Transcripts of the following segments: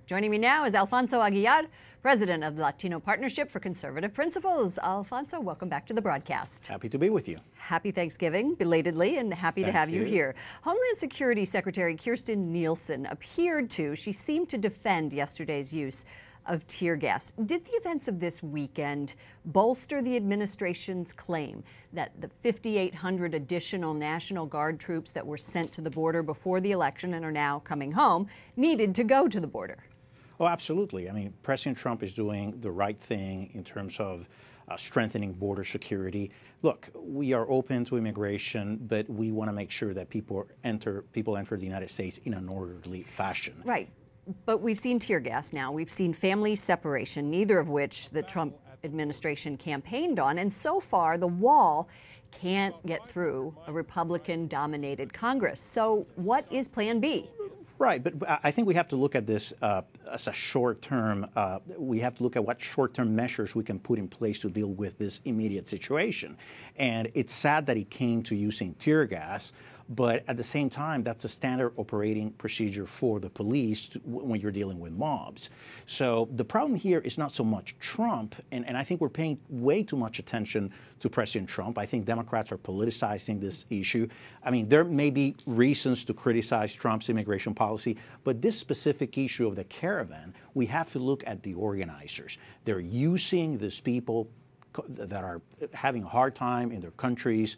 Joining me now is Alfonso Aguilar, president of the Latino Partnership for Conservative Principles. Alfonso, welcome back to the broadcast. Happy to be with you. Happy Thanksgiving, belatedly, and happy to have you here. Homeland Security Secretary Kirstjen Nielsen she seemed to defend yesterday's use of tear gas. Did the events of this weekend bolster the administration's claim that the 5,800 additional National Guard troops that were sent to the border before the election and are now coming home needed to go to the border? Oh, absolutely. I mean, President Trump is doing the right thing in terms of strengthening border security. Look, we are open to immigration, but we want to make sure that people enter the United States in an orderly fashion. Right. But we've seen tear gas now. We've seen family separation, neither of which the Trump administration campaigned on. And so far, the wall can't get through a Republican-dominated Congress. So what is Plan B? Right, but I think we have to look at this as a short-term. We have to look at what short-term measures we can put in place to deal with this immediate situation. And it's sad that it came to using tear gas, but at the same time, that's a standard operating procedure for the police when you're dealing with mobs. So the problem here is not so much Trump, and I think we're paying way too much attention to President Trump. I think Democrats are politicizing this issue. I mean, there may be reasons to criticize Trump's immigration policy, but this specific issue of the caravan, we have to look at the organizers. They're using these people that are having a hard time in their countries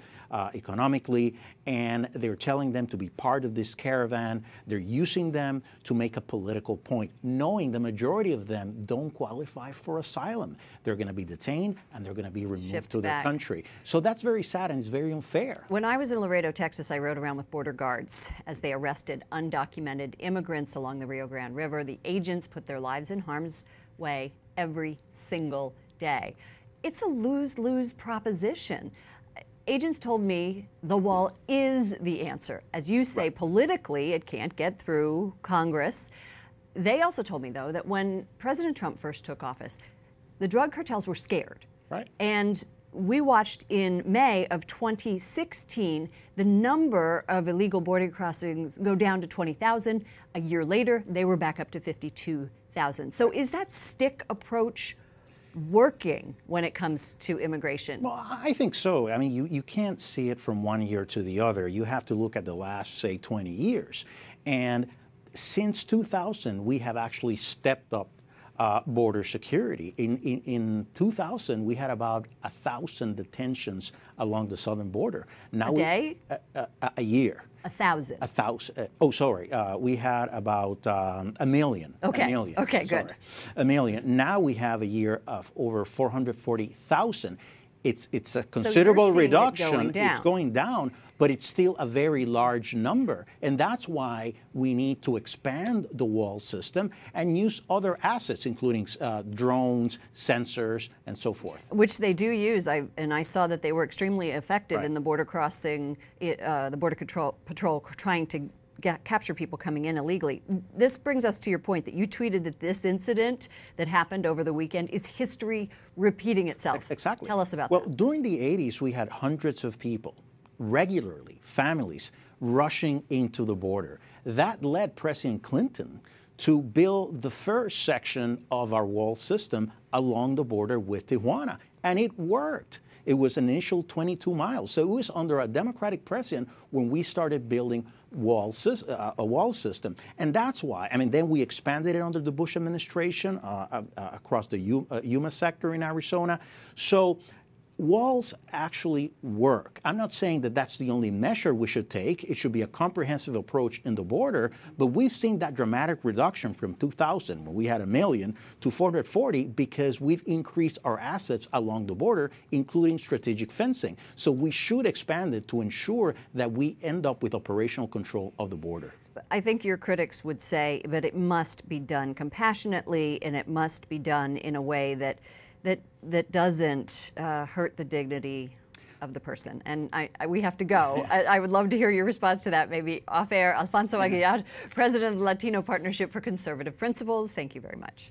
economically, and they're telling them to be part of this caravan. They're using them to make a political point, knowing the majority of them don't qualify for asylum. They're going to be detained and they're going to be removed to their country. So that's very sad and it's very unfair. When I was in Laredo, Texas, I rode around with border guards as they arrested undocumented immigrants along the Rio Grande River. The agents put their lives in harm's way every single day. It's a lose-lose proposition. Agents told me the wall is the answer. As you say, politically, it can't get through Congress. They also told me, though, that when President Trump first took office, the drug cartels were scared. Right. And we watched in May of 2016 the number of illegal border crossings go down to 20,000. A year later, they were back up to 52,000. So is that stick approach working when it comes to immigration? Well, I think so. I mean, you can't see it from one year to the other. You have to look at the last, say, 20 years. And since 2000, we have actually stepped up border security. In 2000, we had about 1,000 detentions along the southern border. Now a day? A year. 1,000? 1,000. Oh, sorry. We had about a million. Okay. A million. Okay, sorry. good. A million. Now we have a year of over 440,000. It's a considerable reduction. It's going down, but it's still a very large number. And that's why we need to expand the wall system and use other assets, including drones, sensors, and so forth. Which they do use. I saw that they were extremely effective in the border crossing, the Border Patrol trying to capture people coming in illegally. This brings us to your point that you tweeted that this incident that happened over the weekend is history repeating itself. Exactly. Tell us about that. Well, during the 80s, we had hundreds of people, regularly, families, rushing into the border. That led President Clinton to build the first section of our wall system along the border with Tijuana, and it worked. It was an initial 22 miles. So it was under a Democratic president when we started building a wall system. And that's why, I mean, then we expanded it under the Bush administration across the Yuma sector in Arizona. So walls actually work. I'm not saying that that's the only measure we should take. It should be a comprehensive approach in the border, but we've seen that dramatic reduction from 2000, when we had 1 million, to 440 because we've increased our assets along the border, including strategic fencing. So we should expand it to ensure that we end up with operational control of the border. I think your critics would say that it must be done compassionately and it must be done in a way that doesn't hurt the dignity of the person. And we have to go. I would love to hear your response to that, maybe off air. Alfonso Aguilar, president of the Latino Partnership for Conservative Principles, thank you very much.